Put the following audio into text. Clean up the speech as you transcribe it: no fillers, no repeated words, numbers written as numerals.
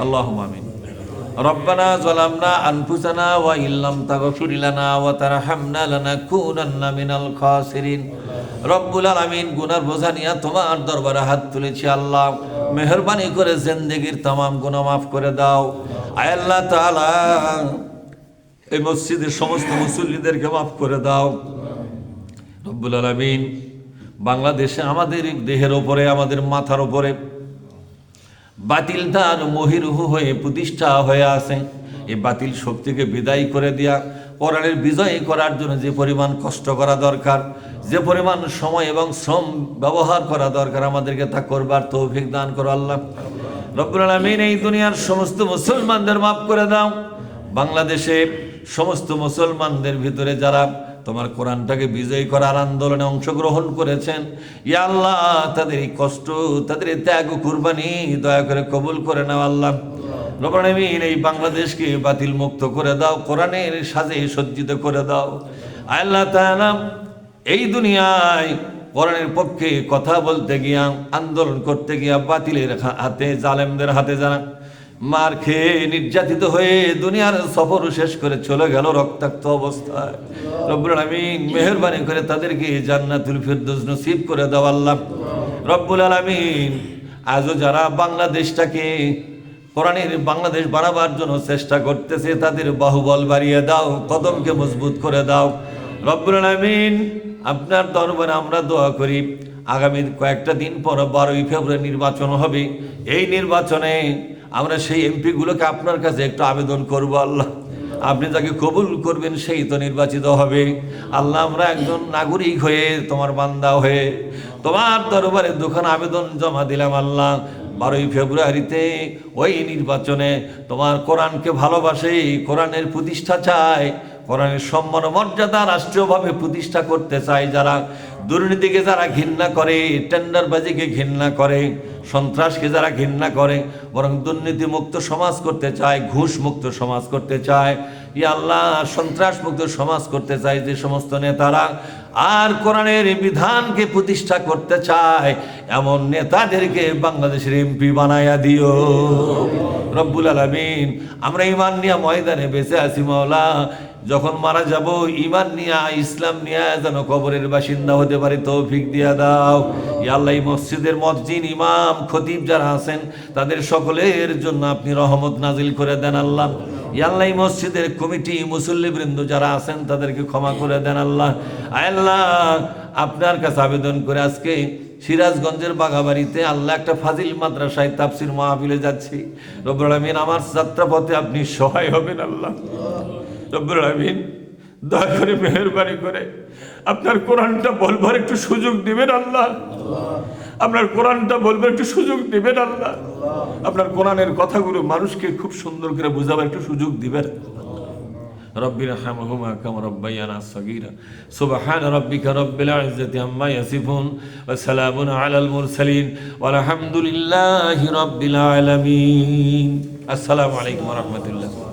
আল্লাহুম্মা আমিন। রব্বানা যালামনা আনফুসানা ওয়া ইল্লাম তাগফির লানা ওয়া তারহামনা লানাকুনান্না মিনাল খাসিরিন। রব্বুল আলামিন, গুনার বোঝা নিয়ে তোমার দরবারে হাত তুলেছি আল্লাহ, মেহেরবানি করে জিন্দেগীর तमाम গুনাহ মাফ করে দাও। আয় আল্লাহ তাআলা, এই মসজিদের সমস্ত মুসল্লিদেরকে মাফ করে দাও রব্বুল আলামিন। বাংলাদেশে আমাদের দেহের ওপরে, আমাদের মাথার ওপরে বাতিল তার মহিরুহু হয়ে প্রতিষ্ঠা হয়ে আছে। এই বাতিল শক্তিকে বিদায় করে দিয়া কোরআনের বিজয় করার জন্য যে পরিমাণ কষ্ট করা দরকার, যে পরিমাণ সময় এবং শ্রম ব্যবহার করা দরকার, আমাদেরকে তা করবার তৌফিক দান করো আল্লাহ রব্বুল আলামিন। এই দুনিয়ার সমস্ত মুসলমানদের মাফ করে দাও। বাংলাদেশে সমস্ত মুসলমানদের ভিতরে যারা তোমার কোরআনটাকে বিজয়ী করার আন্দোলনে অংশগ্রহণ করেছেন, ইয়া আল্লাহ, তাদের এই কষ্ট, তাদের এই ত্যাগ ও কুরবানি দয়া করে কবুল করে নাও আল্লাহ রব্বুল আলামিন। এই বাংলাদেশকে বাতিল মুক্ত করে দাও, কোরআনের সাজে সজ্জিত করে দাও আল্লাহ তাআলা। এই দুনিয়ায় কোরআনের পক্ষে কথা বলতে গিয়া, আন্দোলন করতে গিয়া বাতিলের হাতে, জালেমদের হাতে যারা মার খেয়ে নির্যাতিত হয়ে দুনিয়ার সফর শেষ করে চলে গেল রক্তাক্ত অবস্থায়, রব্বুল আলামিন মেহেরবানি করে তাদেরকে জান্নাতুল ফিরদৌস নসিব করে দাও আল্লাহ রব্বুল আলামিন। আজও যারা বাংলাদেশটাকে, কোরআনের বাংলাদেশ বানাবার জন্য চেষ্টা করতেছে, তাদের বাহুবল বাড়িয়ে দাও, কদমকে মজবুত করে দাও রব্বুল আলামিন। আপনার দরবারে আমরা দোয়া করি, আগামী কয়েকটা দিন পর 12ই ফেব্রুয়ারি নির্বাচন হবে। এই নির্বাচনে আমরা সেই এমপিগুলোকে আপনার কাছে একটু আবেদন করব আল্লাহ, আপনি যাকে কবুল করবেন সেই তো নির্বাচিত হবে আল্লাহ। আমরা একজন নাগরিক হয়ে, তোমার বান্দা হয়ে তোমার দরবারে দুখানা আবেদন জমা দিলাম আল্লাহ। 12ই ফেব্রুয়ারিতে ওই নির্বাচনে তোমার কোরআনকে ভালোবাসে, কোরআনের প্রতিষ্ঠা চায়, কোরআনের সম্মান মর্যাদা রাষ্ট্রীয়ভাবে প্রতিষ্ঠা করতে চায়, যারা দুর্নীতিকে যারা ঘৃণা করে, টেন্ডারবাজিকে ঘৃণা করে, সন্ত্রাসকে যারা ঘৃণা করে, বরং দুর্নীতি মুক্ত সমাজ করতে চায়, ঘুষ মুক্ত সমাজ করতে চায়, ইয়া আল্লাহ, সন্ত্রাস মুক্ত সমাজ করতে চায় যে সমস্ত নেতারা, আর কোরআনের বিধানকে প্রতিষ্ঠা করতে চায়, এমন নেতাদেরকে বাংলাদেশের এমপি বানায়া দিও রব্বুল আলামিন। আমরা ঈমান নিয়ে ময়দানে বেঁচে আছি মাওলা, যখন মারা যাব ঈমান নিয়া, ইসলাম নিয়া যেন কবরের বাসিন্দা হতে পারি তৌফিক দিয়া দাও ইয়া আল্লাহ। এই মসজিদের মুয়াজ্জিন, ইমাম, খতিব যারা আছেন তাদের সকলের জন্য আপনি রহমত নাজিল করে দেন আল্লাহ। ইয়া আল্লাহ, এই মসজিদের কমিটি, মুসল্লিবৃন্দ যারা আছেন তাদেরকে ক্ষমা করে দেন আল্লাহ। আল্লাহ, আপনার কাছে আবেদন করে আজকে সিরাজগঞ্জের বাঘাবাড়িতে আল্লাহ একটা ফাজিল মাদ্রাসায় তাফসির মাহফিলে যাচ্ছি রব্বুল আলামিন। আমার যাত্রাপথে আপনি সহায় হবেন আল্লাহ রব্বুল আলামিন। দয়া করে মেহেরবানি করে আপনার কোরআনটা বলবার একটু সুযোগ দিবেন আল্লাহ, আপনার কোরআনটা বলবার একটু সুযোগ দিবেন আল্লাহ। আপনার কোরআনের কথাগুলো মানুষকে খুব সুন্দর করে বোঝাবার একটু সুযোগ দিবেন। রব্বির রহমহুমা কামা রাব্বায়ানা সগীরা। সুবহান রাব্বিকা রব্বিল ইজ্জাতি আম্মা ইয়াসিফুন ওয়া সালামুন আলাল মুরসালিন ওয়া আলহামদুলিল্লাহি রাব্বিল আলামিন। আসসালামু আলাইকুম ওয়া রাহমাতুল্লাহ।